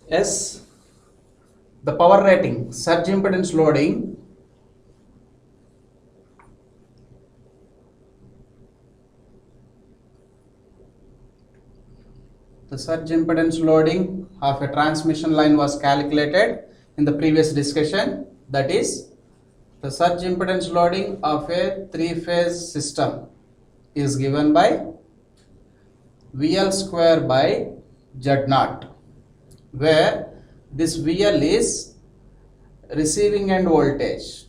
S, the power rating, surge impedance loading the surge impedance loading of a transmission line was calculated in the previous discussion. That is, the surge impedance loading of a three-phase system is given by VL square by Z naught, where this VL is receiving end voltage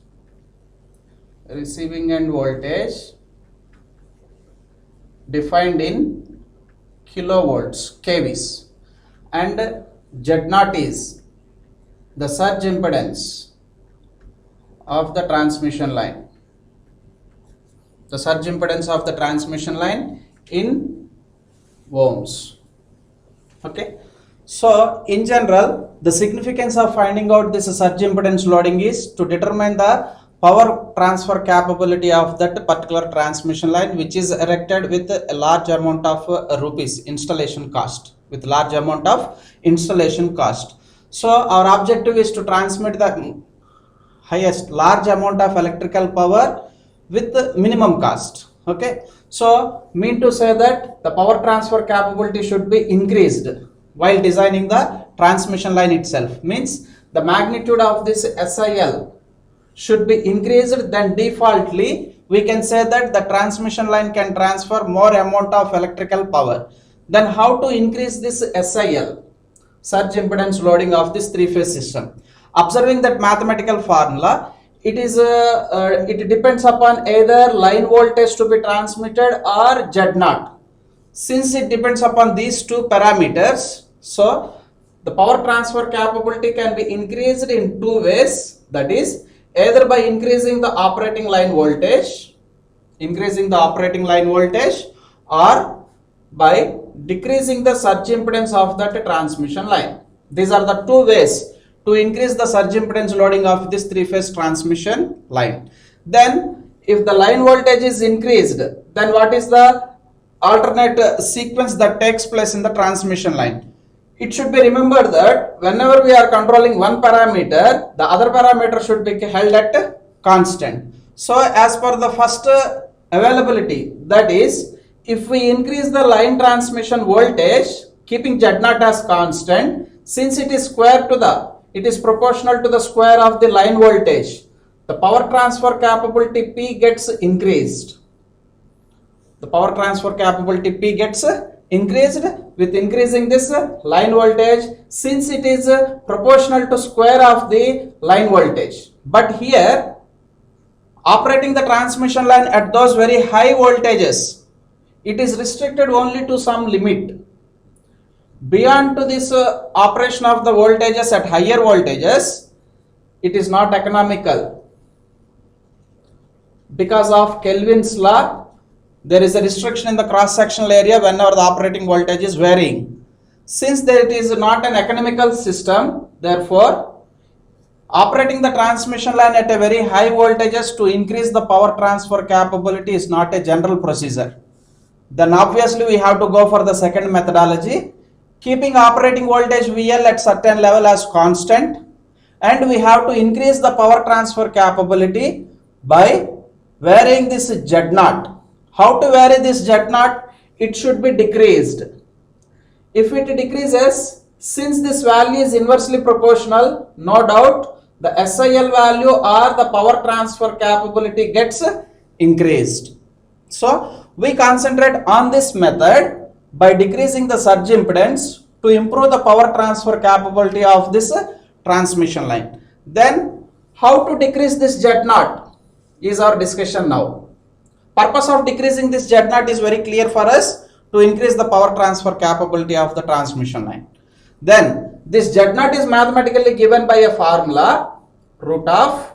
defined in kilovolts, kVs, and Z naught is the surge impedance of the transmission line. The surge impedance of the transmission line in ohms. Okay. So in general, the significance of finding out this surge impedance loading is to determine the power transfer capability of that particular transmission line, which is erected with a large amount of rupees installation cost, So our objective is to transmit the highest large amount of electrical power with the minimum cost. Okay, so mean to say that the power transfer capability should be increased while designing the transmission line itself. Means the magnitude of this SIL should be increased, then defaultly we can say that the transmission line can transfer more amount of electrical power. Then how to increase this SIL, surge impedance loading of this three-phase system? Observing that mathematical formula, it depends upon either line voltage to be transmitted or Z naught. Since it depends upon these two parameters, so the power transfer capability can be increased in two ways. That is, either by increasing the operating line voltage, or by decreasing the surge impedance of that transmission line. These are the two ways to increase the surge impedance loading of this three-phase transmission line. Then if the line voltage is increased, then what is the alternate sequence that takes place in the transmission line? It should be remembered that whenever we are controlling one parameter, the other parameter should be held at constant. So as per the first availability, that is, if we increase the line transmission voltage keeping Z naught as constant, since it is proportional to the square of the line voltage, the power transfer capability P gets increased. With increasing this line voltage, since it is proportional to square of the line voltage. But here, operating the transmission line at those very high voltages, it is restricted only to some limit. Beyond to this operation of the voltages at higher voltages, it is not economical. Because of Kelvin's law, there is a restriction in the cross-sectional area whenever the operating voltage is varying. Since it is not an economical system, therefore, operating the transmission line at a very high voltages to increase the power transfer capability is not a general procedure. Then obviously we have to go for the second methodology, keeping operating voltage VL at certain level as constant, and we have to increase the power transfer capability by varying this Z naught. How to vary this Z naught? It should be decreased. If it decreases, since this value is inversely proportional, no doubt the SIL value or the power transfer capability gets increased. So we concentrate on this method by decreasing the surge impedance to improve the power transfer capability of this transmission line. Then how to decrease this Z naught is our discussion now. Purpose of decreasing this Z naught is very clear for us, to increase the power transfer capability of the transmission line. Then this Z naught is mathematically given by a formula root of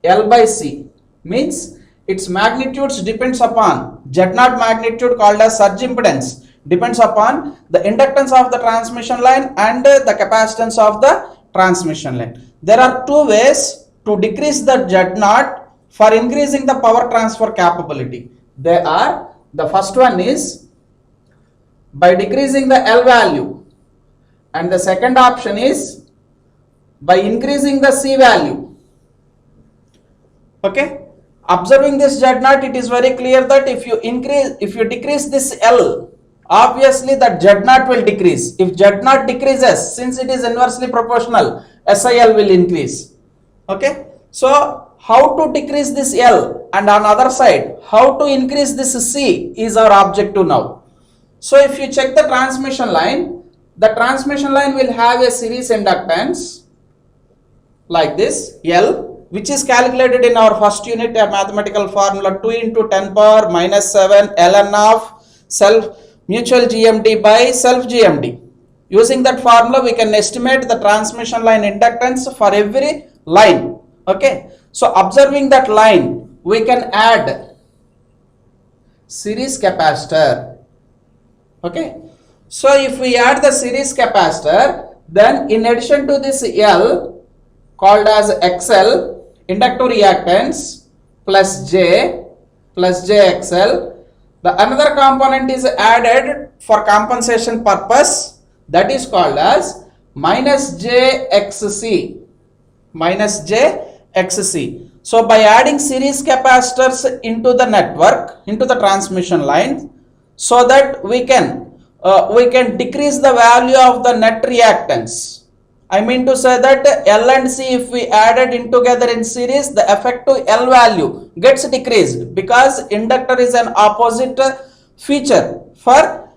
L by C, means its magnitudes depends upon Z naught magnitude called as surge impedance depends upon the inductance of the transmission line and the capacitance of the transmission line. There are two ways to decrease the Z naught for increasing the power transfer capability. The first one is by decreasing the L value And the second option is by increasing the C value. Okay, observing this Z naught, it is very clear that if you decrease this L, obviously that Z naught will decrease. If Z naught decreases, since it is inversely proportional, SIL will increase. Okay, so how to decrease this L, and on other side how to increase this C is our objective now. So if you check the transmission line will have a series inductance like this L, which is calculated in our first unit mathematical formula 2 into 10 power minus 7 ln of self mutual GMD by self GMD. Using that formula we can estimate the transmission line inductance for every line. Okay, so observing that line we can add series capacitor. Okay, so if we add the series capacitor, then in addition to this L called as XL, inductive reactance plus JXL, the another component is added for compensation purpose, that is called as minus JXC. So by adding series capacitors into the network, into the transmission line, so that we can decrease the value of the net reactance. I mean to say that L and C, if we added in together in series, the effective L value gets decreased, because inductor is an opposite feature for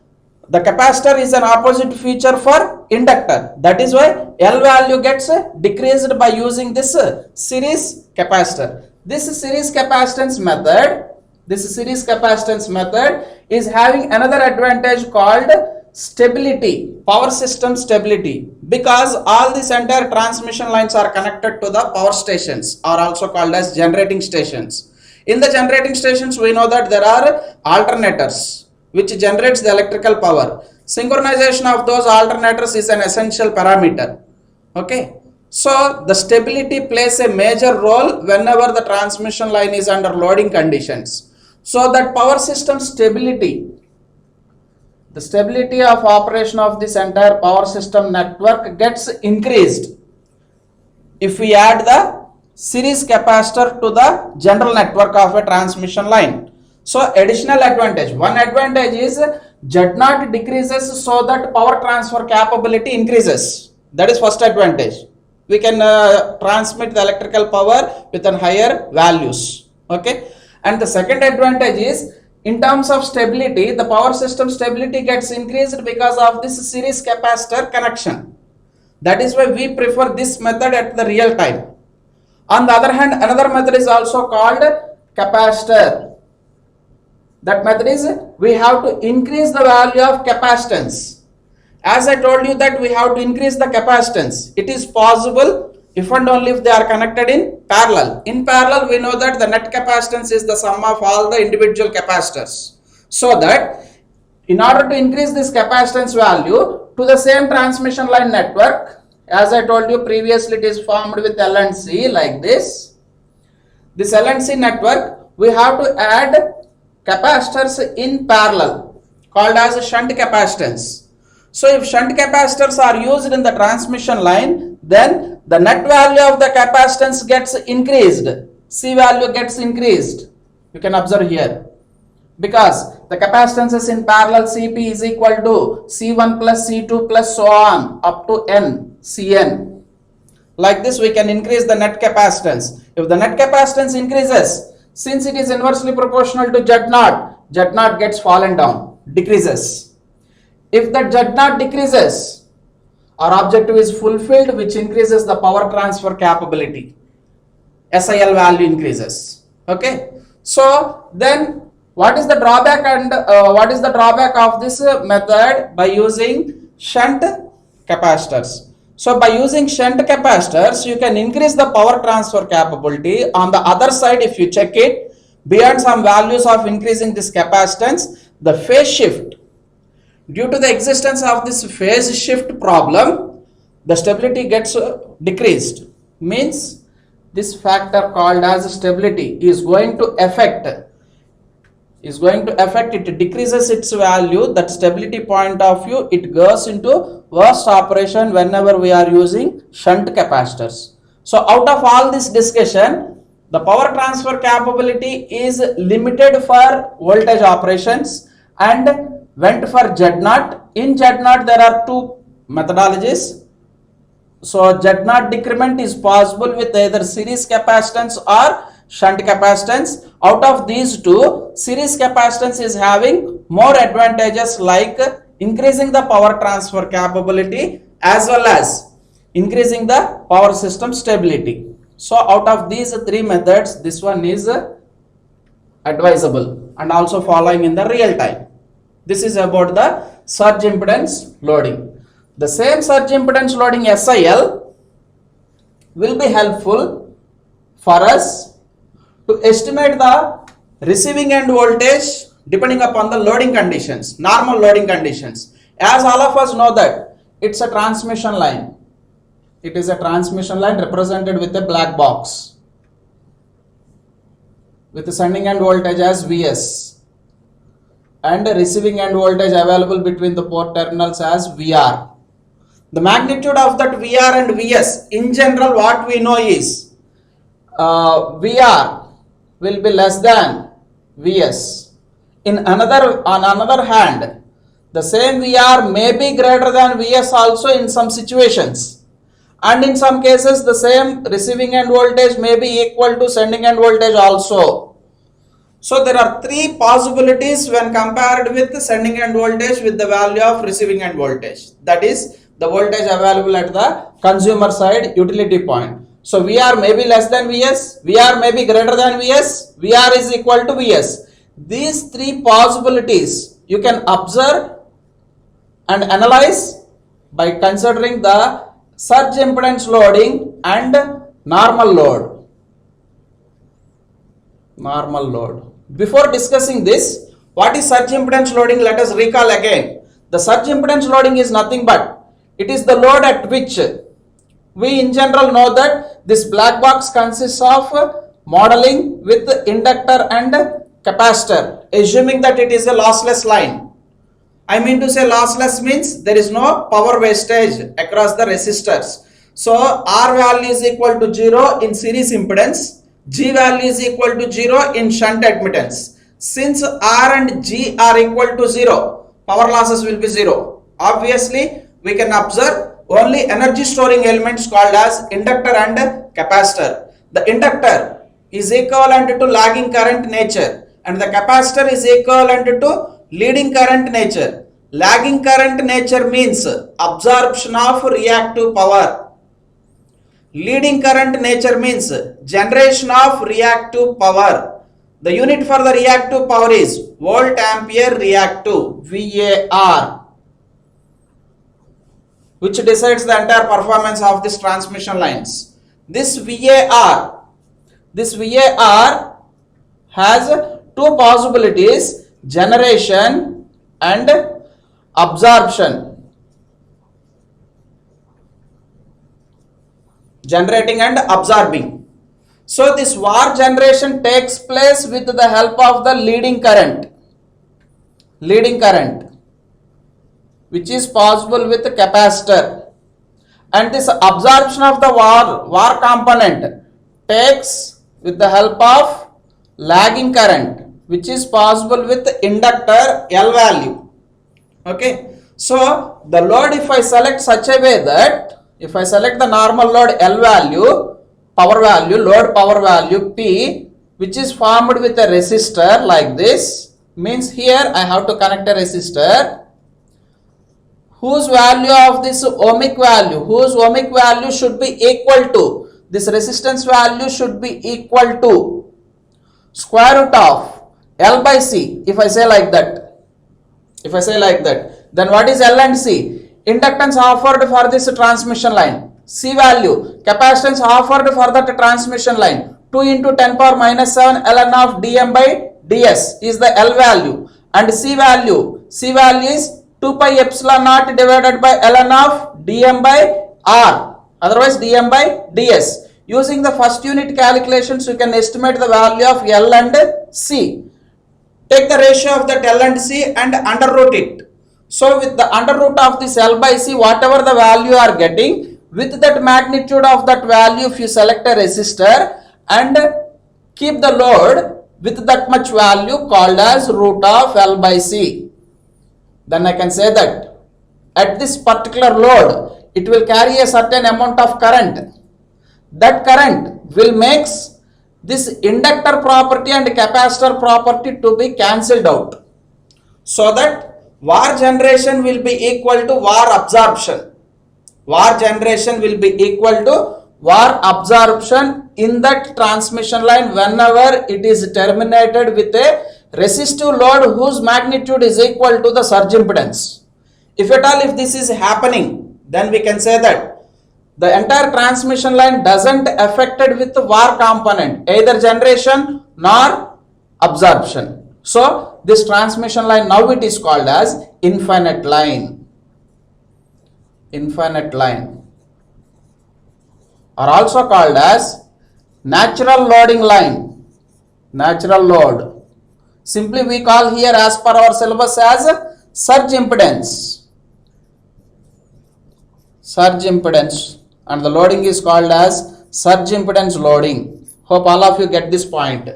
the capacitor is an opposite feature for inductor. That is why L value gets decreased by using this series capacitor. This series capacitance method is having another advantage called stability, power system stability, because all these entire transmission lines are connected to the power stations, are also called as generating stations. In the generating stations we know that there are alternators which generates the electrical power. Synchronization of those alternators is an essential parameter. Okay, so the stability plays a major role whenever the transmission line is under loading conditions. So that power system stability, the stability of operation of this entire power system network gets increased if we add the series capacitor to the general network of a transmission line. So additional advantage, one advantage is Z0 decreases so that power transfer capability increases. That is first advantage. We can transmit the electrical power with an higher values. Okay, and the second advantage is, in terms of stability, the power system stability gets increased because of this series capacitor connection. That is why we prefer this method at the real time. On the other hand, another method is also called capacitor. That method is, we have to increase the value of capacitance. As I told you that we have to increase the capacitance. It is possible if and only if they are connected in parallel. In parallel, we know that the net capacitance is the sum of all the individual capacitors. So that in order to increase this capacitance value to the same transmission line network, as I told you previously, it is formed with L and C like this. This L and C network, we have to add capacitors in parallel called as shunt capacitance. So if shunt capacitors are used in the transmission line, then the net value of the capacitance gets increased, C value gets increased. You can observe here, because the capacitance is in parallel, Cp is equal to C1 plus C2 plus so on up to N, Cn. Like this we can increase the net capacitance. If the net capacitance increases, since it is inversely proportional to Z0, Z0 gets fallen down, decreases. If that Z0 decreases, our objective is fulfilled, which increases the power transfer capability. SIL value increases. Okay. So then what is the drawback, and what is the drawback of this method by using shunt capacitors? So by using shunt capacitors, you can increase the power transfer capability. On the other side, if you check it, beyond some values of increasing this capacitance, the phase shift, due to the existence of this phase shift problem, the stability gets decreased. Means this factor called as stability is going to affect, it decreases its value. That stability point of view, it goes into worst operation whenever we are using shunt capacitors. So out of all this discussion, the power transfer capability is limited for voltage operations and went for Z0. In Z0 there are two methodologies. So Z0 decrement is possible with either series capacitance or shunt capacitance. Out of these two, series capacitance is having more advantages like increasing the power transfer capability as well as increasing the power system stability. So out of these three methods, this one is advisable and also following in the real time. This is about the surge impedance loading. The same surge impedance loading SIL will be helpful for us to estimate the receiving end voltage depending upon the loading conditions, normal loading conditions. As all of us know that it's a transmission line. It is a transmission line represented with a black box with the sending end voltage as Vs and receiving end voltage available between the port terminals as Vr. The magnitude of that Vr and Vs, in general what we know is Vr will be less than Vs. On another hand, the same Vr may be greater than Vs also in some situations, and in some cases the same receiving end voltage may be equal to sending end voltage also. So there are three possibilities when compared with the sending end voltage with the value of receiving end voltage. That is the voltage available at the consumer side utility point. So Vr may be less than Vs, Vr may be greater than Vs, Vr is equal to Vs. These three possibilities you can observe and analyze by considering the surge impedance loading and normal load. Normal load. Before discussing this, what is surge impedance loading? Let us recall again. The surge impedance loading is nothing but it is the load at which we in general know that this black box consists of modeling with inductor and capacitor, assuming that it is a lossless line. I mean to say lossless means there is no power wastage across the resistors. So R value is equal to 0 in series impedance, G value is equal to 0 in shunt admittance. Since R and G are equal to 0, power losses will be 0. Obviously, we can observe only energy storing elements called as inductor and capacitor. The inductor is equivalent to lagging current nature and the capacitor is equivalent to leading current nature. Lagging current nature means absorption of reactive power. Leading current nature means generation of reactive power. The unit for the reactive power is volt ampere reactive, VAR, which decides the entire performance of these transmission lines. This VAR has two possibilities, generation and absorption. Generating and absorbing. So this VAR generation takes place with the help of the leading current, which is possible with the capacitor, and this absorption of the VAR component takes with the help of lagging current, which is possible with inductor L value. Okay, so the load, if I select such a way that if I select the normal load L value, load power value P, which is formed with a resistor like this, means here I have to connect a resistor whose value of this ohmic value should be equal to, this resistance value should be equal to square root of L by C. If I say like that, then what is L and C? Inductance offered for this transmission line, C value, capacitance offered for that transmission line, 2 into 10 power minus 7 ln of dm by ds is the L value, and C value is 2 pi epsilon naught divided by ln of dm by r, otherwise dm by ds. Using the first unit calculations, you can estimate the value of L and C. Take the ratio of that L and C and underroot it. So with the under root of this L by C, whatever the value you are getting, with that magnitude of that value, if you select a resistor and keep the load with that much value called as root of L by C, then I can say that at this particular load, it will carry a certain amount of current. That current will make this inductor property and capacitor property to be cancelled out, so that VAR generation will be equal to VAR absorption. VAR generation will be equal to VAR absorption in that transmission line whenever it is terminated with a resistive load whose magnitude is equal to the surge impedance. If at all if this is happening, then we can say that the entire transmission line doesn't affected with the VAR component, either generation nor absorption. So this transmission line, now it is called as infinite line. Infinite line, or also called as natural loading line. Natural load. Simply we call here as per our syllabus as surge impedance. Surge impedance, and the loading is called as surge impedance loading. Hope all of you get this point.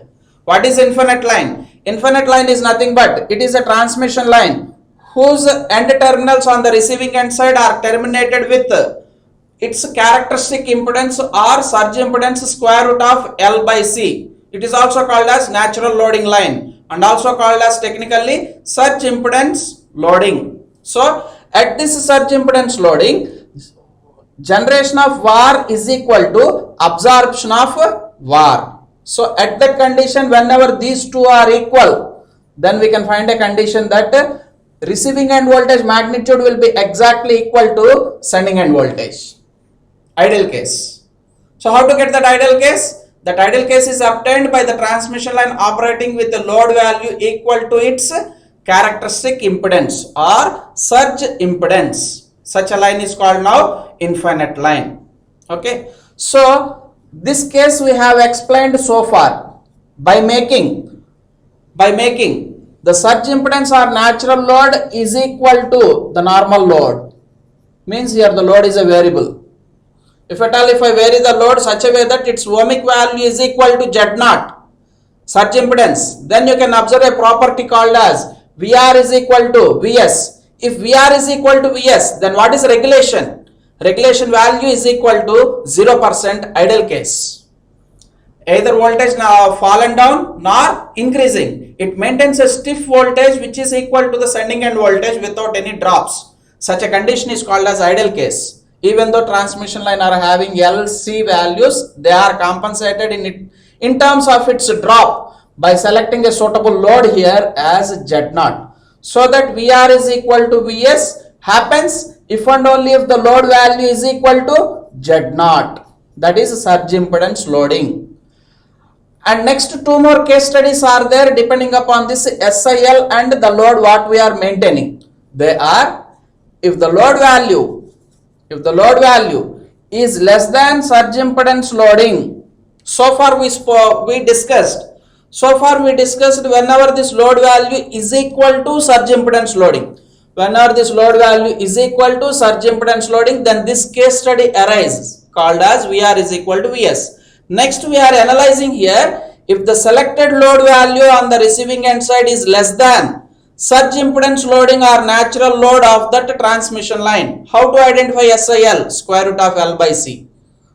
What is infinite line? Infinite line is nothing but it is a transmission line whose end terminals on the receiving end side are terminated with its characteristic impedance or surge impedance square root of L by C. It is also called as natural loading line and also called as technically surge impedance loading. So at this surge impedance loading, generation of VAR is equal to absorption of VAR. So at that condition, whenever these two are equal, then we can find a condition that receiving end voltage magnitude will be exactly equal to sending end voltage. Ideal case. So how to get that ideal case? That ideal case is obtained by the transmission line operating with a load value equal to its characteristic impedance or surge impedance. Such a line is called now infinite line. Okay. So this case we have explained so far by making the surge impedance or natural load is equal to the normal load. Means here the load is a variable. If at all if I vary the load such a way that its ohmic value is equal to Z0, surge impedance, then you can observe a property called as VR is equal to Vs. If VR is equal to Vs, then what is regulation? Regulation value is equal to 0% ideal case. Either voltage now fallen down nor increasing. It maintains a stiff voltage which is equal to the sending end voltage without any drops. Such a condition is called as ideal case. Even though transmission line are having LC values, they are compensated in terms of its drop by selecting a suitable load here as Z0. So that VR is equal to Vs happens if and only if the load value is equal to Z0. That is surge impedance loading. And next two more case studies are there depending upon this SIL and the load what we are maintaining. They are if the load value is less than surge impedance loading. So far we discussed whenever this load value is equal to surge impedance loading. Whenever this load value is equal to surge impedance loading, then this case study arises called as VR is equal to Vs. Next we are analyzing here if the selected load value on the receiving end side is less than surge impedance loading or natural load of that transmission line. How to identify SIL? Square root of L by C.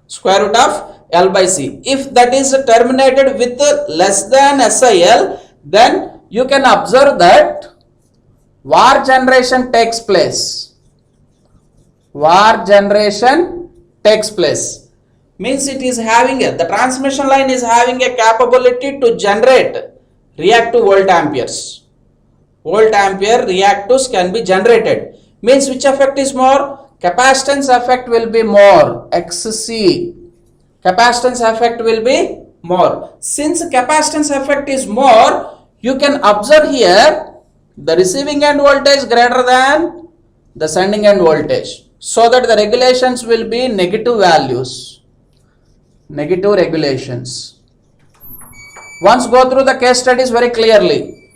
Square root of L by C. If that is terminated with less than SIL, then you can observe that VAR generation takes place. VAR generation takes place. Means it is having the transmission line is having a capability to generate reactive volt amperes. Volt ampere reactives can be generated. Means which effect is more? Capacitance effect will be more. XC. Capacitance effect will be more. Since capacitance effect is more, you can observe here the receiving end voltage greater than the sending end voltage, so that the regulations will be negative values. Negative regulations. Once go through the case studies very clearly.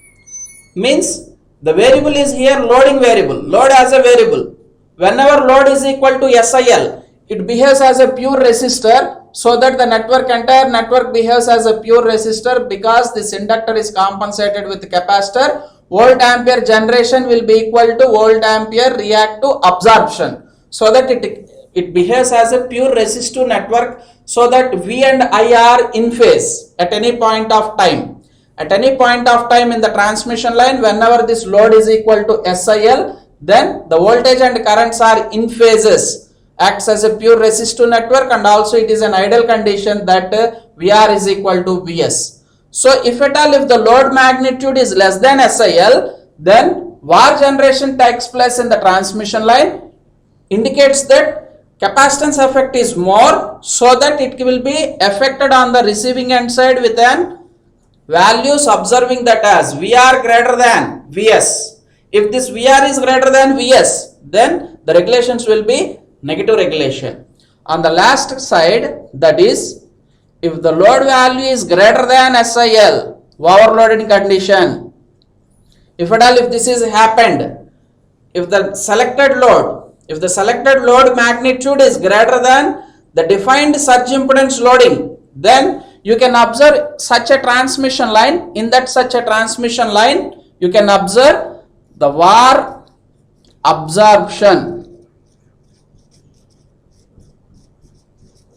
Means The variable is here loading variable, load as a variable. Whenever load is equal to SIL, it behaves as a pure resistor, so that the entire network behaves as a pure resistor, because this inductor is compensated with capacitor. Volt ampere generation will be equal to volt ampere react to absorption, so that it behaves as a pure resistive network, so that V and I are in phase at any point of time. At any point of time in the transmission line, whenever this load is equal to SIL, then the voltage and currents are in phases, acts as a pure resistive network, and also it is an ideal condition that VR is equal to Vs. So if at all, if the load magnitude is less than SIL, then VAR generation takes place in the transmission line, indicates that capacitance effect is more, so that it will be affected on the receiving end side with an values observing that as VR greater than Vs. If this VR is greater than Vs, then the regulations will be negative regulation. On the last side, that is, if the load value is greater than SIL, overloading condition, if at all if this is happened, if the selected load magnitude is greater than the defined surge impedance loading, then you can observe such a transmission line. In that such a transmission line, you can observe the VAR absorption.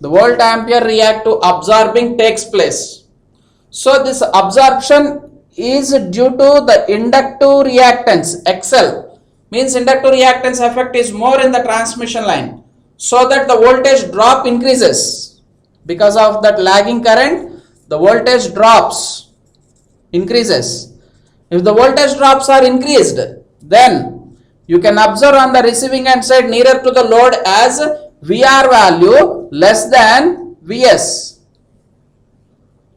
The volt ampere react to absorbing takes place. So this absorption is due to the inductive reactance XL, means inductive reactance effect is more in the transmission line, so that the voltage drop increases. Because of that lagging current, the voltage drops, increases. If the voltage drops are increased, then you can observe on the receiving end side nearer to the load as VR value less than Vs.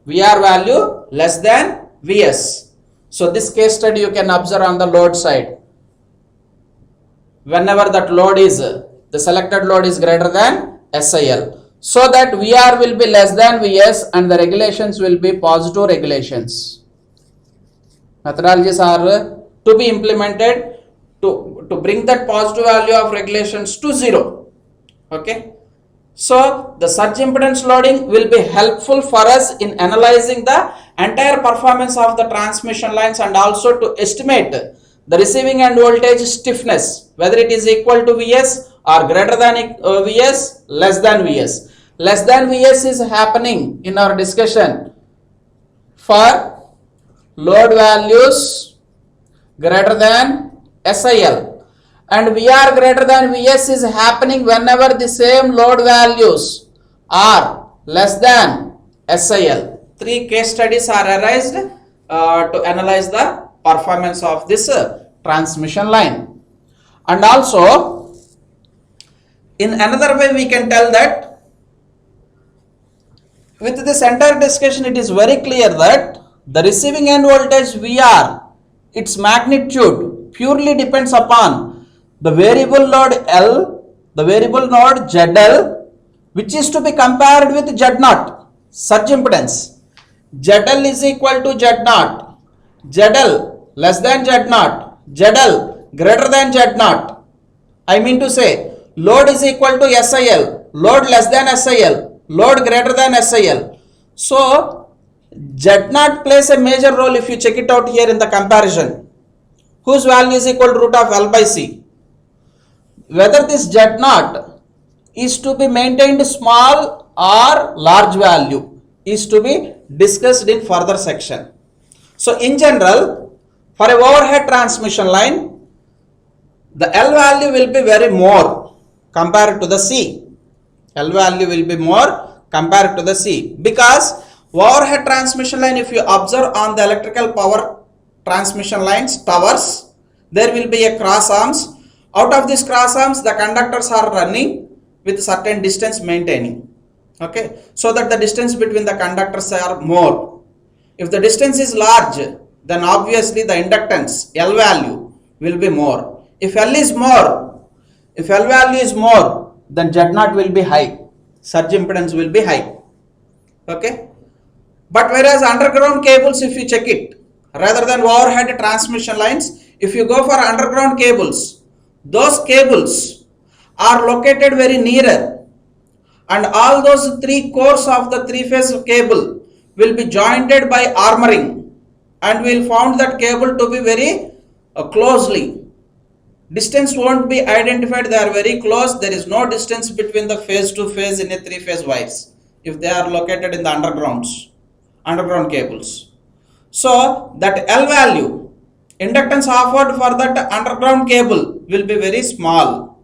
VR value less than Vs. So this case study you can observe on the load side. Whenever that load is, the selected load is greater than SIL, so that VR will be less than Vs and the regulations will be positive regulations. Methodologies are to be implemented to bring that positive value of regulations to 0. Okay. So the surge impedance loading will be helpful for us in analyzing the entire performance of the transmission lines, and also to estimate the receiving end voltage stiffness, whether it is equal to Vs or greater than Vs, less than Vs. Less than Vs is happening in our discussion for load values greater than SIL, and VR greater than Vs is happening whenever the same load values are less than SIL. 3 case studies are arised to analyze the performance of this transmission line. And also, in another way we can tell that with this entire discussion it is very clear that the receiving end voltage VR, its magnitude purely depends upon the variable load L, the variable node ZL, which is to be compared with Z0, surge impedance. ZL is equal to Z0, ZL less than Z0, ZL greater than Z0. I mean to say, load is equal to SIL, load less than SIL, load greater than SIL. So Z0 plays a major role if you check it out here in the comparison, whose value is equal to root of L by C. Whether this Z0 is to be maintained small or large value is to be discussed in further section. So in general, for a overhead transmission line, the L value will be very more compared to the C. L value will be more compared to the C, because overhead transmission line, if you observe on the electrical power transmission lines, towers, there will be a cross arms. Out of these cross arms, the conductors are running with certain distance maintaining. Okay, so that the distance between the conductors are more. If the distance is large, then obviously the inductance L value will be more. If L is more, if L value is more, then Z0 will be high, surge impedance will be high. Okay, but whereas underground cables, if you check it, rather than overhead transmission lines, If you go for underground cables, those cables are located very nearer, and all those three cores of the three-phase cable will be jointed by armoring, and we will found that cable to be very closely. Distance won't be identified, they are very close. There is no distance between the phase to phase in a three-phase wires if they are located in the underground cables. So that L value, inductance offered for that underground cable will be very small.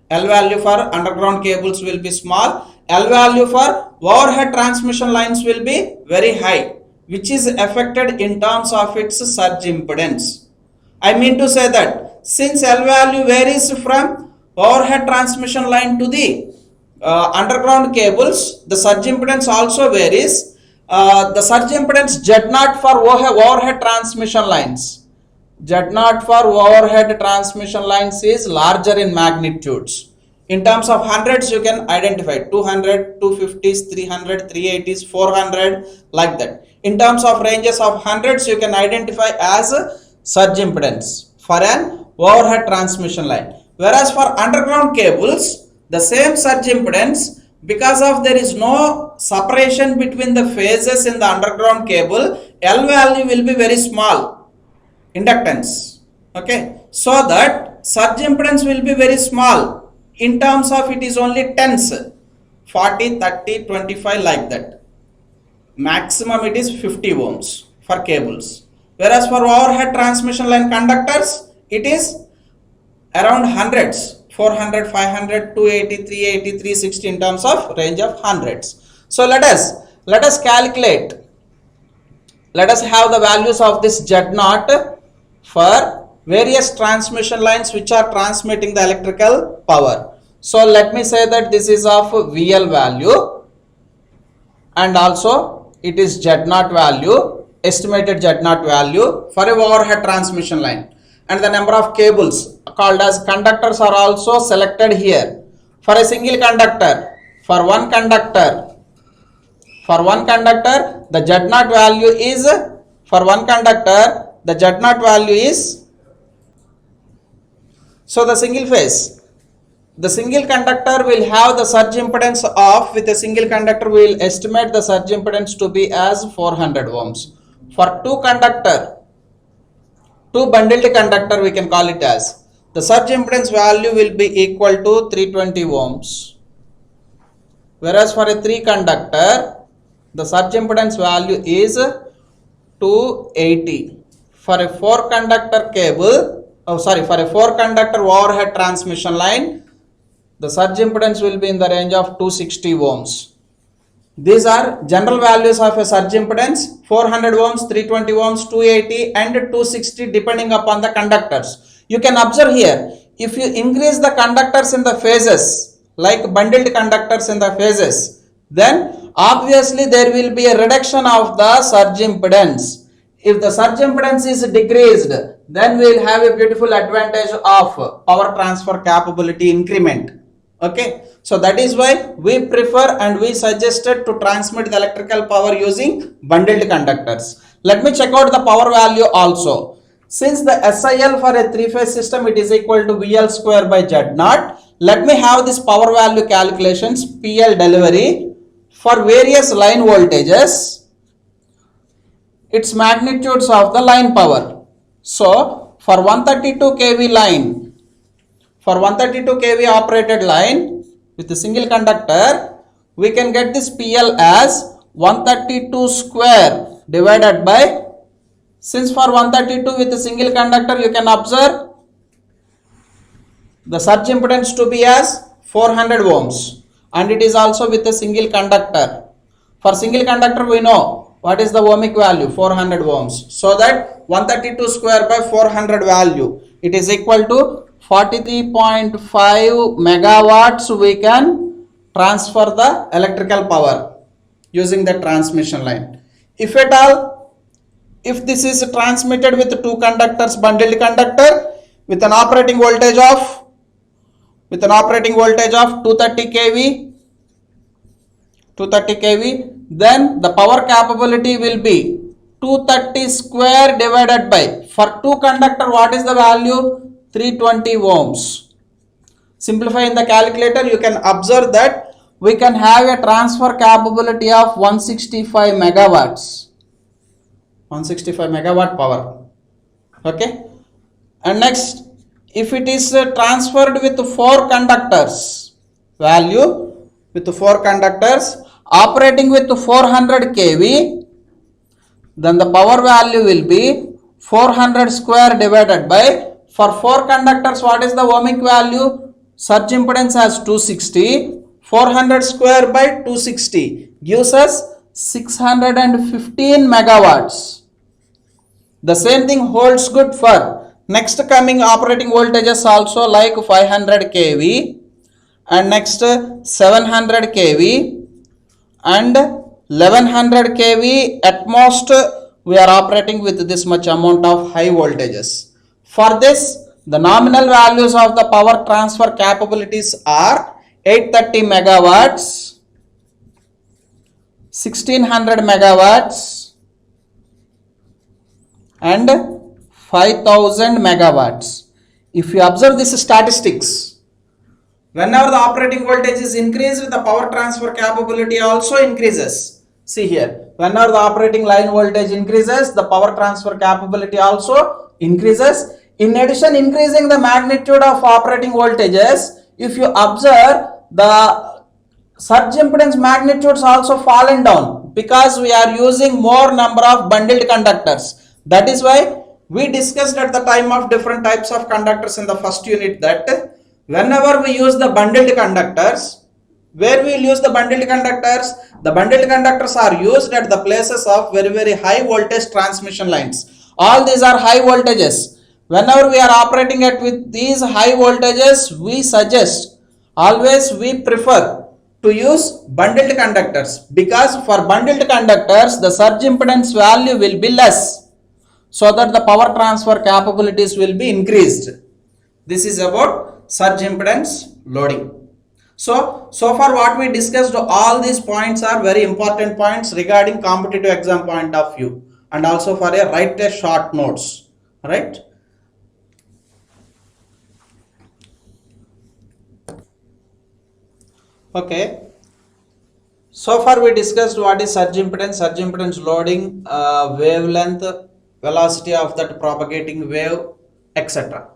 L value for underground cables will be small. L value for overhead transmission lines will be very high, which is affected in terms of its surge impedance. I mean to say that since L value varies from overhead transmission line to the underground cables, the surge impedance also varies. The surge impedance Z0 for overhead transmission lines, Z0 for overhead transmission lines is larger in magnitudes. In terms of hundreds, you can identify 200, 250s, 300, 380s, 400, like that. In terms of ranges of hundreds, you can identify as surge impedance for an overhead transmission line. Whereas for underground cables, the same surge impedance, because of there is no separation between the phases in the underground cable, L value will be very small, inductance. Okay, so that surge impedance will be very small. In terms of it is only tens, 40, 30, 25, like that. Maximum it is 50 ohms for cables. Whereas for overhead transmission line conductors, it is around hundreds, 400, 500, 280, 380, 360 in terms of range of hundreds. So let us calculate. Let us have the values of this Z0 for various transmission lines which are transmitting the electrical power. So let me say that this is of VL value, and also it is Z0 value, estimated Z0 value for a overhead transmission line, and the number of cables called as conductors are also selected here. For a single conductor, for one conductor, the Z0 value is, for one conductor the Z0 value is, so the single phase, the single conductor will have the surge impedance of, with a single conductor we will estimate the surge impedance to be as 400 ohms. For two bundled conductor, we can call it as, the surge impedance value will be equal to 320 ohms. Whereas for a three conductor, the surge impedance value is 280. For a four conductor cable, for a four conductor overhead transmission line, the surge impedance will be in the range of 260 ohms. These are general values of a surge impedance: 400 ohms, 320 ohms, 280 and 260 depending upon the conductors. You can observe here, if you increase the conductors in the phases, like bundled conductors in the phases, then obviously there will be a reduction of the surge impedance. If the surge impedance is decreased, then we will have a beautiful advantage of power transfer capability increment. Okay, so that is why we prefer and we suggested to transmit the electrical power using bundled conductors. Let me check out the power value also. Since the SIL for a three-phase system, it is equal to VL square by Z0. Let me have this power value calculations, PL delivery for various line voltages, its magnitudes of the line power. So for 132 kV line, for 132 kV operated line with a single conductor, we can get this PL as 132 square divided by, since for 132 with a single conductor you can observe the surge impedance to be as 400 ohms, and it is also with a single conductor. For single conductor we know what is the ohmic value, 400 ohms. So that 132 square by 400 value, it is equal to 43.5 megawatts. We can transfer the electrical power using the transmission line. If at all, if this is transmitted with two conductors, bundled conductor with an operating voltage of 230 kV, then the power capability will be 230 square divided by, for 2 conductor, what is the value? 320 ohms. Simplify in the calculator, you can observe that we can have a transfer capability of 165 megawatts. 165 megawatt power. Okay. And next, if it is transferred with 4 conductors, value with 4 conductors operating with 400 kV, then the power value will be 400 square divided by, for 4 conductors, what is the ohmic value? Surge impedance as 260, 400 square by 260 gives us 615 megawatts. The same thing holds good for next coming operating voltages also, like 500 kV and next 700 kV and 1100 kV. At most we are operating with this much amount of high voltages. For this, the nominal values of the power transfer capabilities are 830 megawatts, 1600 megawatts and 5000 megawatts. If you observe this statistics, whenever the operating voltage is increased, the power transfer capability also increases. See here, whenever the operating line voltage increases, the power transfer capability also increases. In addition, increasing the magnitude of operating voltages, if you observe, the surge impedance magnitudes also fallen down because we are using more number of bundled conductors. That is why we discussed at the time of different types of conductors in the first unit that whenever we use the bundled conductors, where we will use the bundled conductors? The bundled conductors are used at the places of very high voltage transmission lines. All these are high voltages. Whenever we are operating at with these high voltages, we suggest, always we prefer to use bundled conductors, because for bundled conductors the surge impedance value will be less, so that the power transfer capabilities will be increased. This is about surge impedance loading. So far what we discussed, all these points are very important points regarding competitive exam point of view, and also for a write test short notes, right? Okay. So far we discussed what is surge impedance loading, wavelength, velocity of that propagating wave, etc.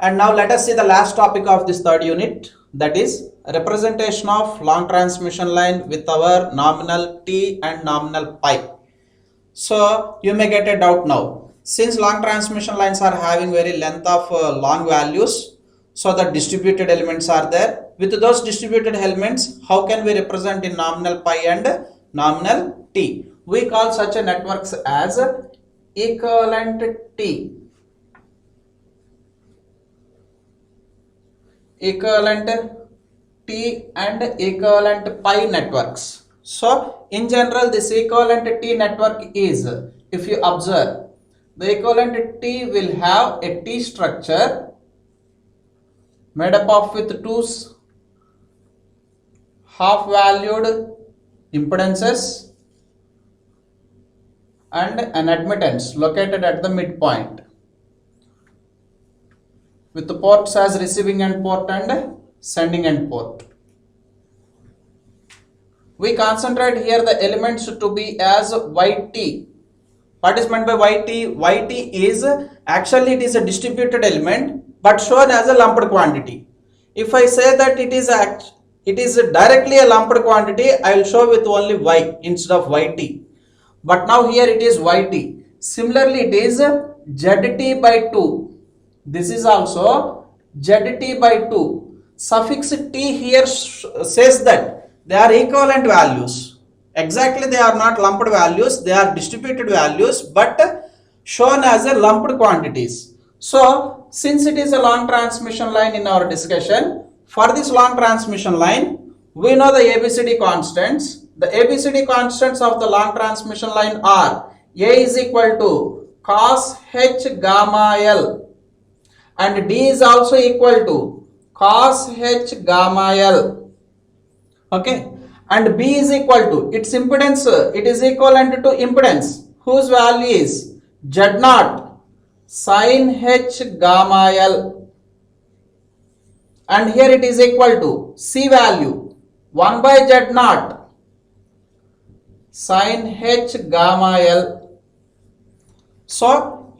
And now let us see the last topic of this third unit, that is representation of long transmission line with our nominal T and nominal pi. So you may get a doubt now, since long transmission lines are having very length of long values, so the distributed elements are there. With those distributed elements, how can we represent in nominal pi and nominal T? We call such a networks as equivalent T, equivalent T and equivalent pi networks. So in general, this equivalent T network is, if you observe, the equivalent T will have a T structure made up of with two half valued impedances and an admittance located at the midpoint, with the ports as receiving end port and sending end port. We concentrate here the elements to be as YT. What is meant by YT? YT is actually, it is a distributed element but shown as a lumped quantity. If I say that it is directly a lumped quantity, I will show with only Y instead of YT. But now here it is YT. Similarly, it is ZT by 2. This is also ZT by 2. Suffix T here says that they are equivalent values. Exactly, they are not lumped values, they are distributed values but shown as a lumped quantities. So since it is a long transmission line in our discussion, for this long transmission line, we know the ABCD constants. The ABCD constants of the long transmission line are A is equal to cos H gamma L, and D is also equal to cos H gamma L. Okay, and B is equal to its impedance, it is equivalent to impedance. whose value is Z naught sin H gamma L, and here it is equal to C value 1 by Z naught sin H gamma L. So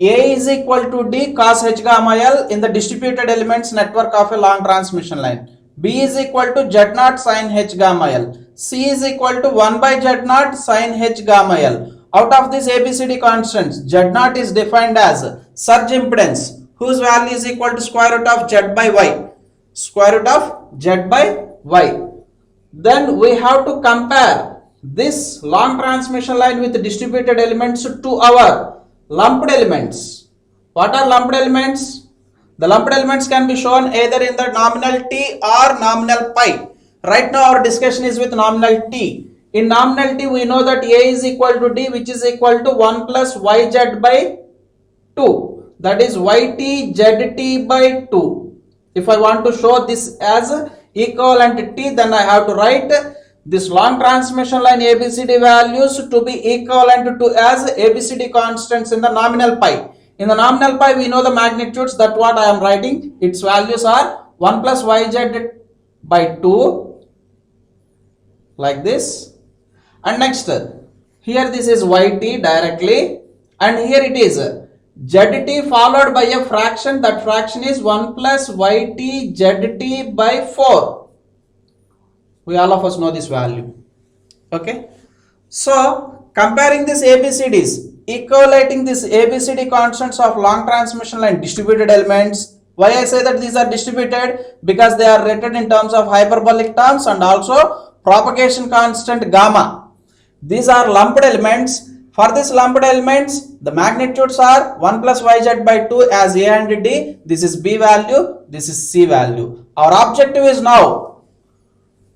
A is equal to D cos H gamma L in the distributed elements network of a long transmission line. B is equal to Z naught sin H gamma L. C is equal to 1 by Z naught sin H gamma L. Out of this ABCD constants, Z naught is defined as surge impedance whose value is equal to square root of Z by Y. Square root of Z by Y. Then we have to compare this long transmission line with distributed elements to our lumped elements. What are lumped elements? The lumped elements can be shown either in the nominal t or nominal pi. Right now our discussion is with nominal t. In nominal t we know that A is equal to D, which is equal to 1 plus yz by 2. That is yt zt by 2. If I want to show this as equivalent t, then I have to write this long transmission line ABCD values to be equivalent to as ABCD constants in the nominal pi. In the nominal pi we know the magnitudes, that what I am writing. Its values are 1 plus yz by 2 like this, and next here this is yt directly, and here it is zt followed by a fraction. That fraction is 1 plus yt zt by 4. We all of us know this value. Okay, so comparing this ABCDs, equalating this ABCD constants of long transmission line distributed elements. Why I say that these are distributed? Because they are written in terms of hyperbolic terms and also propagation constant gamma. These are lumped elements. For this lumped elements, the magnitudes are 1 plus yz by 2 as A and D. This is B value, this is C value. Our objective is now,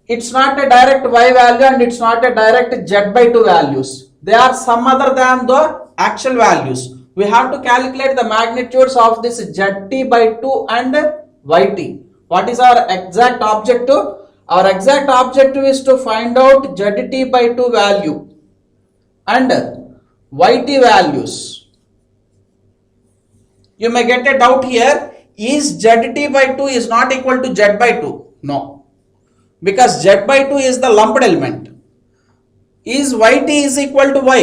it's not a direct y value and it's not a direct z by 2 values. They are some other than the actual values. We have to calculate the magnitudes of this zt by 2 and yt. What is our exact objective? Our exact objective is to find out zt by 2 value and yt values. You may get a doubt here. Is zt by 2 is not equal to z by 2? No. Because z by 2 is the lumped element. Is yt is equal to y?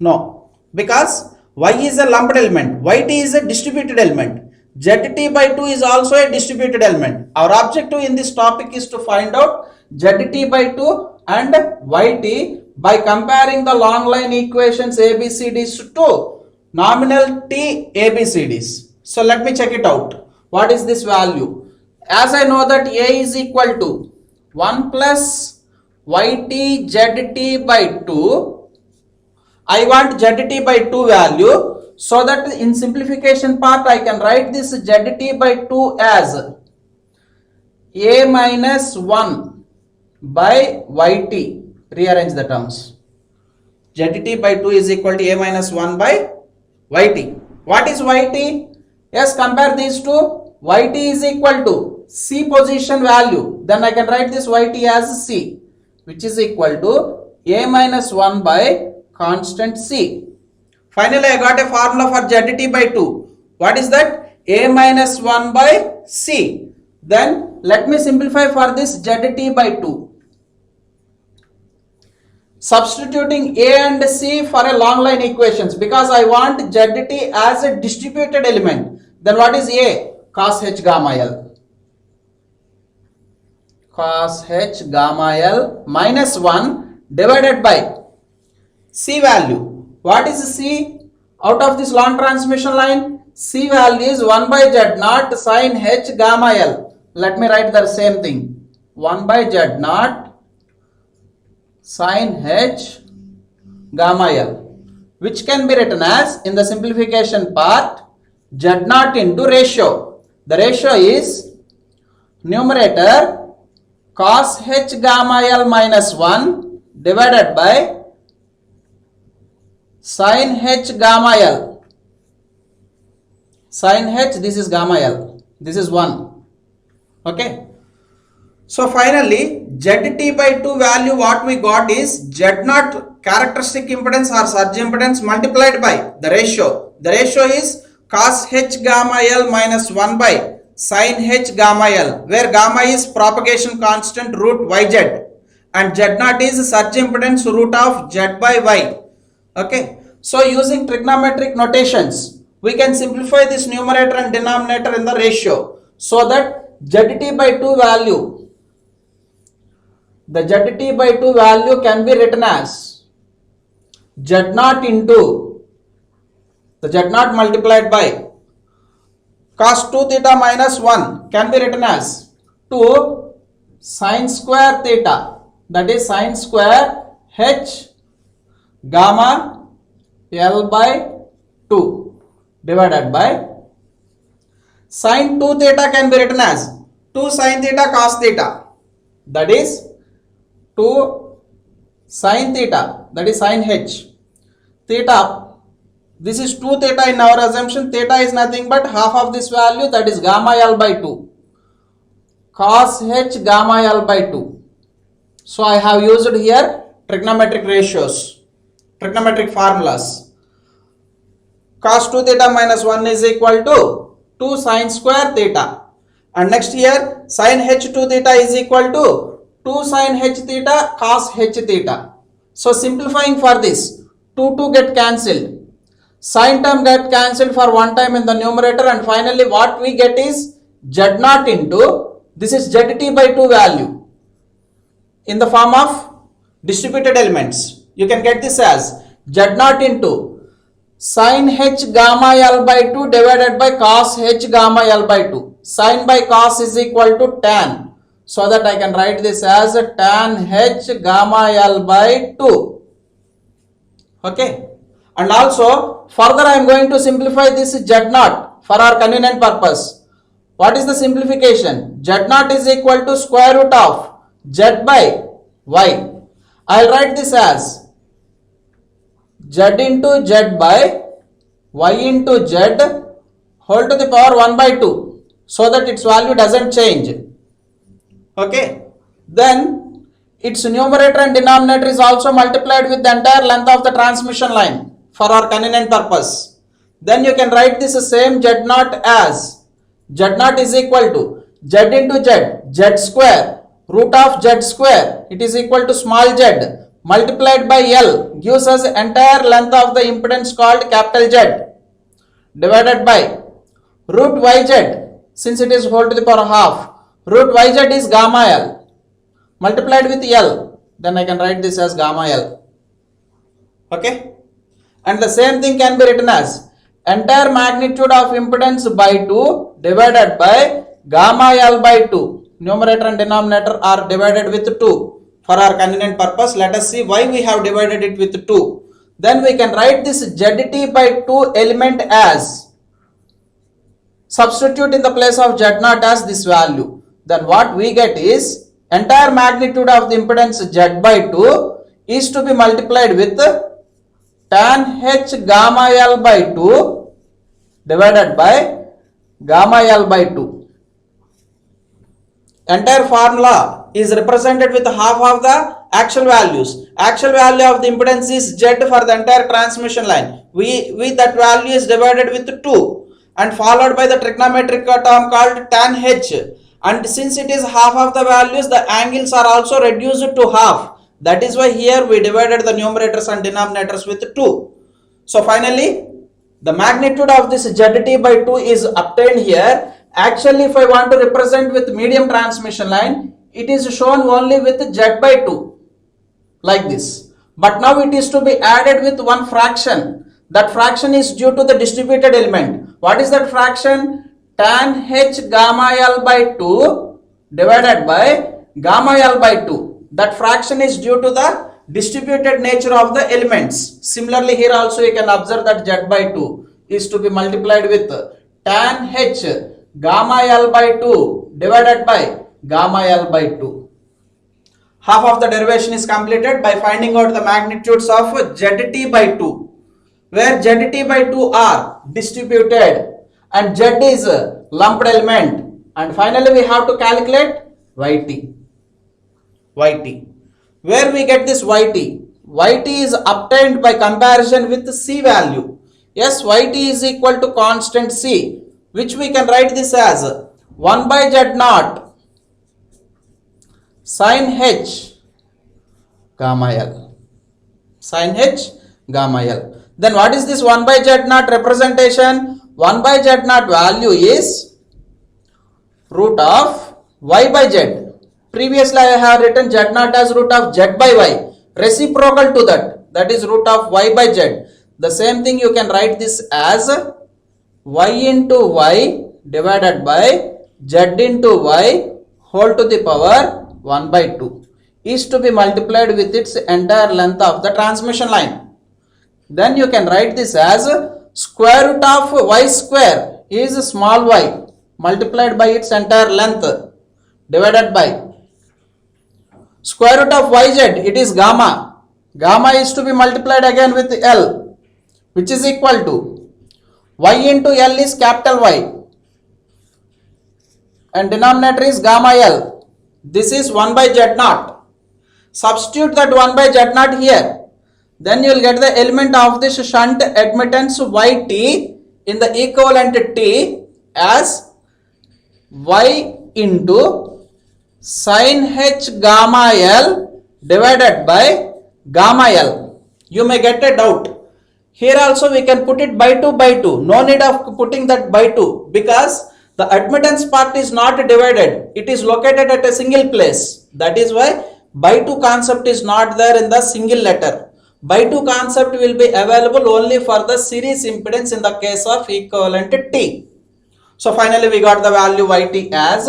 No. Because y is a lumped element. Yt is a distributed element. zt by 2 is also a distributed element. Our objective in this topic is to find out zt by 2 and yt by comparing the long line equations ABCDs to nominal t ABCDs. So let me check it out. What is this value? As I know that A is equal to 1 plus yt zt by 2. I want zt by 2 value, so that in simplification part I can write this zt by 2 as A minus 1 by yt. Rearrange the terms. Zt by 2 is equal to A minus 1 by yt. What is yt? Yes, compare these two. Yt is equal to C position value. Then I can write this yt as C, which is equal to A minus 1 by constant C. Finally, I got a formula for zt by 2. What is that? A minus 1 by C. Then let me simplify for this zt by 2. Substituting A and C for a long line equations, because I want zt as a distributed element. Then what is A? Cos H gamma L. Cos H gamma L minus 1 divided by C value. What is C? Out of this long transmission line, C value is 1 by Z naught sin H gamma L. Let me write the same thing. 1 by Z naught sin H gamma L, which can be written as, in the simplification part, Z naught into ratio. The ratio is numerator cos H gamma L minus 1 divided by sin H gamma L. Sin H, this is gamma L. This is 1. Okay. So finally, zt by 2 value what we got is Z naught characteristic impedance or surge impedance multiplied by the ratio. The ratio is cos h gamma L minus 1 by sin h gamma L, where gamma is propagation constant root yz and z naught is surge impedance root of z by y. Okay, so using trigonometric notations, we can simplify this numerator and denominator in the ratio so that zt by 2 value, the zt by 2 value can be written as z naught into the z naught multiplied by cos 2 theta minus 1 can be written as 2 sin square theta, that is sin square h gamma L by 2 divided by sin 2 theta can be written as 2 sin theta cos theta, that is 2 sin theta, that is sin h theta. This is 2 theta in our assumption. Theta is nothing but half of this value, that is gamma L by 2 cos h gamma L by 2. So I have used here trigonometric ratios, trigonometric formulas. Cos 2 theta minus 1 is equal to 2 sin square theta, and next here sin h 2 theta is equal to 2 sin h theta cos h theta. So simplifying for this, 2 get cancelled, sin term get cancelled for one time in the numerator, and finally what we get is z naught into, this is zt by 2 value in the form of distributed elements. You can get this as z naught into sin h gamma L by 2 divided by cos h gamma L by 2. Sin by cos is equal to tan, so that I can write this as tan h gamma L by 2. Okay, and also further I am going to simplify this z naught for our convenient purpose. What is the simplification? Z naught is equal to square root of z by y. I will write this as z into z by y into z whole to the power 1 by 2, so that its value doesn't change. Okay, then its numerator and denominator is also multiplied with the entire length of the transmission line for our convenient purpose. Then you can write this same z naught as z naught is equal to z into z square root of z square, it is equal to small z multiplied by L gives us entire length of the impedance called capital Z divided by root yz, since it is whole to the power half, root yz is gamma L multiplied with L, then I can write this as gamma L. Okay, and the same thing can be written as entire magnitude of impedance by 2 divided by gamma L by 2. Numerator and denominator are divided with 2 for our convenient purpose. Let us see why we have divided it with 2. Then we can write this zt by 2 element as, substitute in the place of z naught as this value. Then what we get is entire magnitude of the impedance z by 2 is to be multiplied with tan h gamma L by 2 divided by gamma L by 2. Entire formula is represented with half of the actual values. Actual value of the impedance is Z for the entire transmission line. We that value is divided with 2 and followed by the trigonometric term called tan h. And since it is half of the values, the angles are also reduced to half. That is why here we divided the numerators and denominators with 2. So finally, the magnitude of this zt by 2 is obtained here. Actually, if I want to represent with medium transmission line, it is shown only with z by 2 like this. But now it is to be added with one fraction. That fraction is due to the distributed element. What is that fraction? Tan h gamma L by 2 divided by gamma L by 2. That fraction is due to the distributed nature of the elements. Similarly, here also you can observe that z by 2 is to be multiplied with tan h gamma L by 2 divided by gamma L by 2. Half of the derivation is completed by finding out the magnitudes of zt by 2, where zt by 2 are distributed and z is a lumped element, and finally we have to calculate yt. Where we get this yt? yt is obtained by comparison with c value. Yes, yt is equal to constant c, which we can write this as 1 by z naught sin h gamma l. Sin h gamma l. Then what is this 1 by z naught representation? 1 by z naught value is root of y by z. Previously I have written z naught as root of z by y. Reciprocal to that, that is root of y by z. The same thing you can write this as y into y divided by z into y whole to the power 1 by 2 is to be multiplied with its entire length of the transmission line. Then you can write this as square root of y square is small y multiplied by its entire length divided by square root of yz, it is gamma. Gamma is to be multiplied again with L, which is equal to y into L is capital Y and denominator is gamma L. This is 1 by z naught. Substitute that 1 by z naught here. Then you will get the element of this shunt admittance yt in the equivalent t as y into sin h gamma L divided by gamma L. You may get a doubt. Here also we can put it by 2 by 2. No need of putting that by 2 because the admittance part is not divided. It is located at a single place. That is why by 2 concept is not there in the single letter. By 2 concept will be available only for the series impedance in the case of equivalent T. So finally we got the value yt as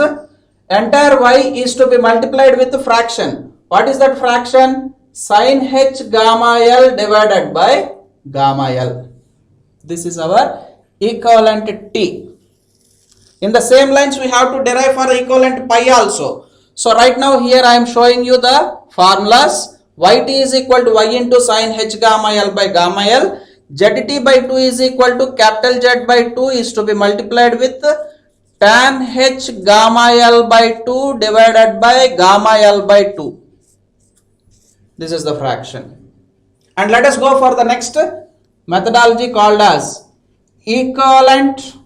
entire y is to be multiplied with fraction. What is that fraction? Sin h gamma L divided by gamma L. This is our equivalent T. In the same lines we have to derive for equivalent pi also. So right now here I am showing you the formulas. Yt is equal to y into sin h gamma L by gamma L. Zt by 2 is equal to capital Z by 2 is to be multiplied with tan h gamma L by 2 divided by gamma L by 2. This is the fraction. And let us go for the next methodology called as equivalent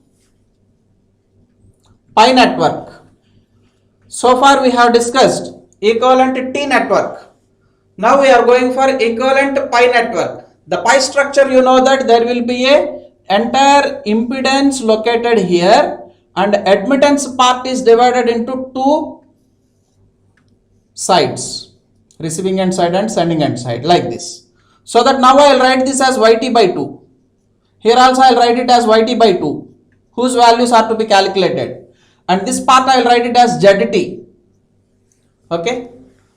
pi network. So far we have discussed equivalent T network. Now we are going for equivalent pi network. The pi structure, you know that there will be a entire impedance located here and admittance part is divided into 2 sides, receiving end side and sending end side, like this. So that now I will write this as yt by 2. Here also I will write it as yt by 2, whose values are to be calculated. And this part I will write it as zt. Okay.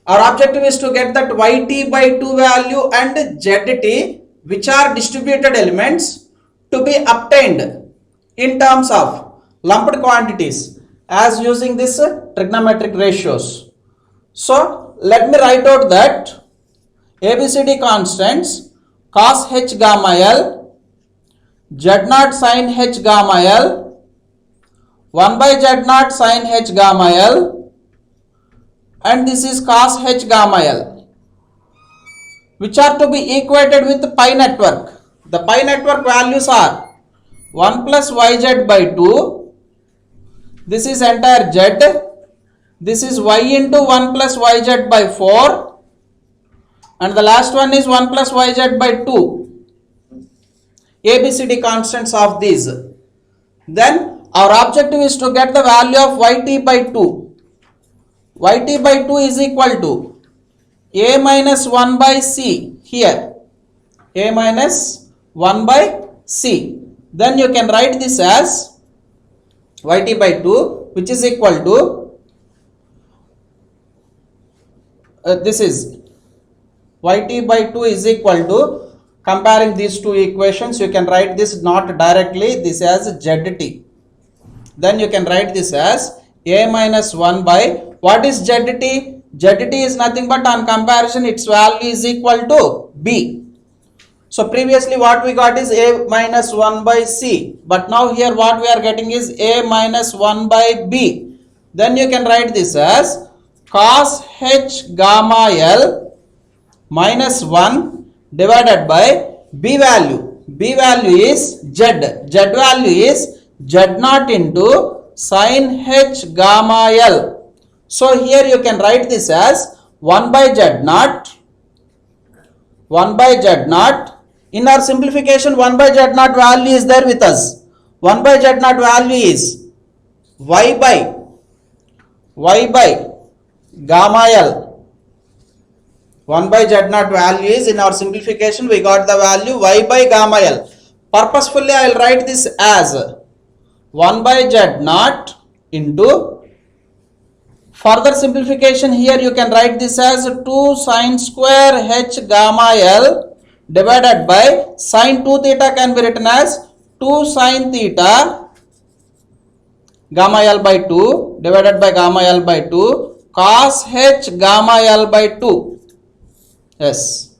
Our objective is to get that yt by 2 value and zt, which are distributed elements, to be obtained in terms of lumped quantities as using this trigonometric ratios. So let me write out that ABCD constants cos h gamma L, z naught sin h gamma L, 1 by z naught sin h gamma L, and this is cos h gamma L, which are to be equated with pi network. The pi network values are 1 plus yz by 2, this is entire z, this is y into 1 plus yz by 4, and the last one is 1 plus yz by 2. ABCD constants of these. Then our objective is to get the value of yt by 2. Yt by 2 is equal to a minus 1 by c here, a minus 1 by c. Then you can write this as yt by 2, which is equal to this is yt by 2 is equal to, comparing these two equations, you can write this not directly, this as zt. Then you can write this as a minus 1 by, what is zt? Zt is nothing but on comparison its value is equal to b. So previously what we got is a minus 1 by c, but now here what we are getting is a minus 1 by b. Then you can write this as cos h gamma L minus 1 divided by B value. B value is Z. Z value is Z naught into sin H gamma L. So here you can write this as 1 by Z naught. 1 by Z naught. In our simplification, 1 by Z naught value is there with us. 1 by Z naught value is y by gamma L. 1 by Z naught value is, in our simplification we got the value y by gamma L. Purposefully I will write this as 1 by Z naught into, further simplification here you can write this as 2 sin square H gamma L divided by sin 2 theta can be written as 2 sin theta gamma L by 2 divided by gamma L by 2 cos H gamma L by 2. Yes.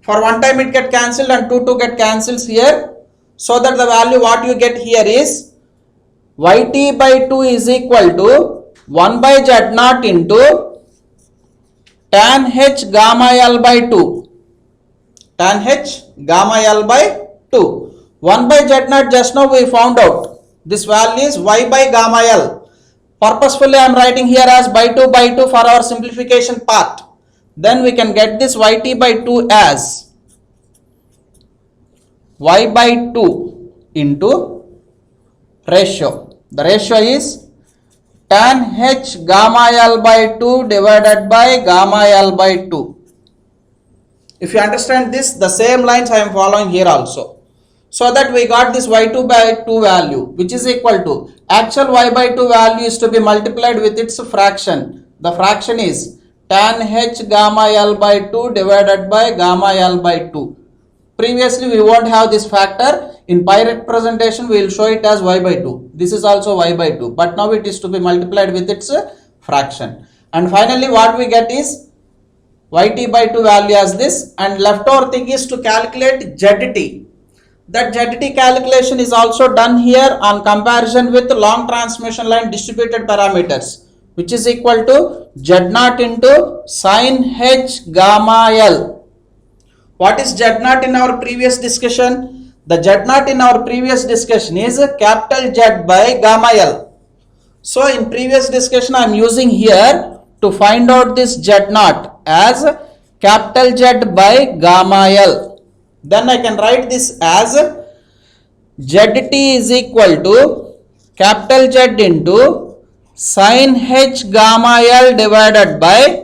For one time it get cancelled and 2 get cancels here. So that the value what you get here is yt by 2 is equal to 1 by Z naught into tan H gamma L by 2. Tan H gamma L by 2. 1 by Z naught just now we found out. This value is y by gamma L. Purposefully I am writing here as by 2 for our simplification part. Then we can get this yt by 2 as y by 2 into ratio. The ratio is tan H gamma L by 2 divided by gamma L by 2. If you understand this, the same lines I am following here also. So that we got this y2 by 2 value, which is equal to actual y by 2 value is to be multiplied with its fraction. The fraction is tan H gamma L by 2 divided by gamma L by 2. Previously we won't have this factor. In pi representation we will show it as y by 2. This is also y by 2, but now it is to be multiplied with its fraction. And finally what we get is yt by 2 value as this, and leftover thing is to calculate zt. That zt calculation is also done here on comparison with long transmission line distributed parameters, which is equal to Z naught into sin H gamma L. What is Z naught in our previous discussion? The Z naught in our previous discussion is capital Z by gamma L. So in previous discussion I am using here to find out this Z naught as capital Z by gamma L. Then I can write this as zt is equal to capital Z into sin H gamma L divided by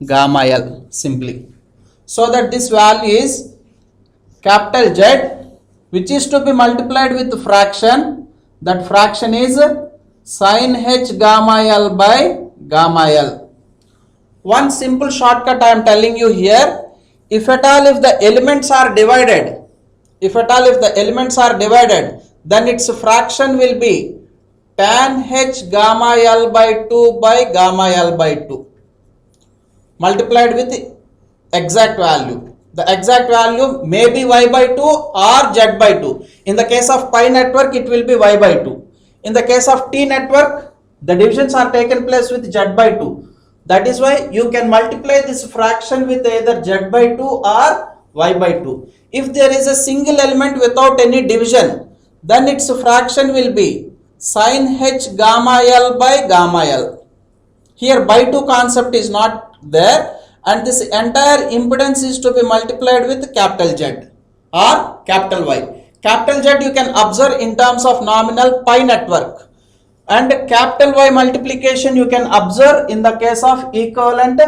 gamma L simply. So that this value is capital Z, which is to be multiplied with fraction. That fraction is sin H gamma L by gamma L. One simple shortcut I am telling you here. If at all if the elements are divided, then its fraction will be tan H gamma L by 2 by gamma L by 2 multiplied with exact value. The exact value may be y by 2 or z by 2. In the case of pi network it will be y by 2. In the case of T network the divisions are taken place with z by 2. That is why you can multiply this fraction with either z by 2 or y by 2. If there is a single element without any division, then its fraction will be sin H gamma L by gamma L. Here by 2 concept is not there, and this entire impedance is to be multiplied with capital Z or capital Y. Capital Z you can observe in terms of nominal pi network. And capital Y multiplication you can observe in the case of equivalent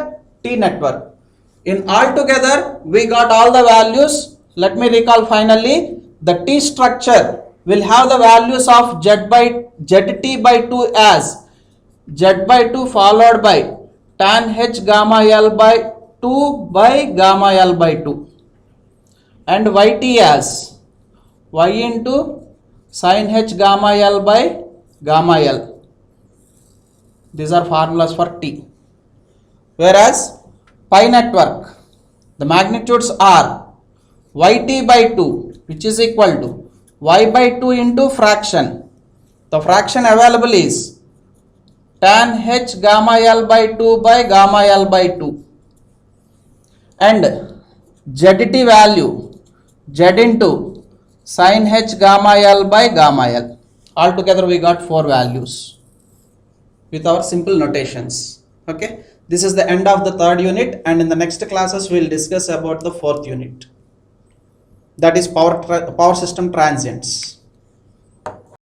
T network. In altogether we got all the values. Let me recall finally. The T structure will have the values of zt by 2 as z by 2 followed by tan H gamma L by 2 by gamma L by 2, and yt as y into sin H gamma L by gamma L. These are formulas for T. Whereas pi network, the magnitudes are yt by 2, which is equal to y by 2 into fraction. The fraction available is tan H gamma L by 2 by gamma L by 2. and ZT value Z into sin H gamma L by gamma L. Altogether we got 4 values with our simple notations. Okay, this is the end of the third unit, and in the next classes we will discuss about the fourth unit, that is power system transients.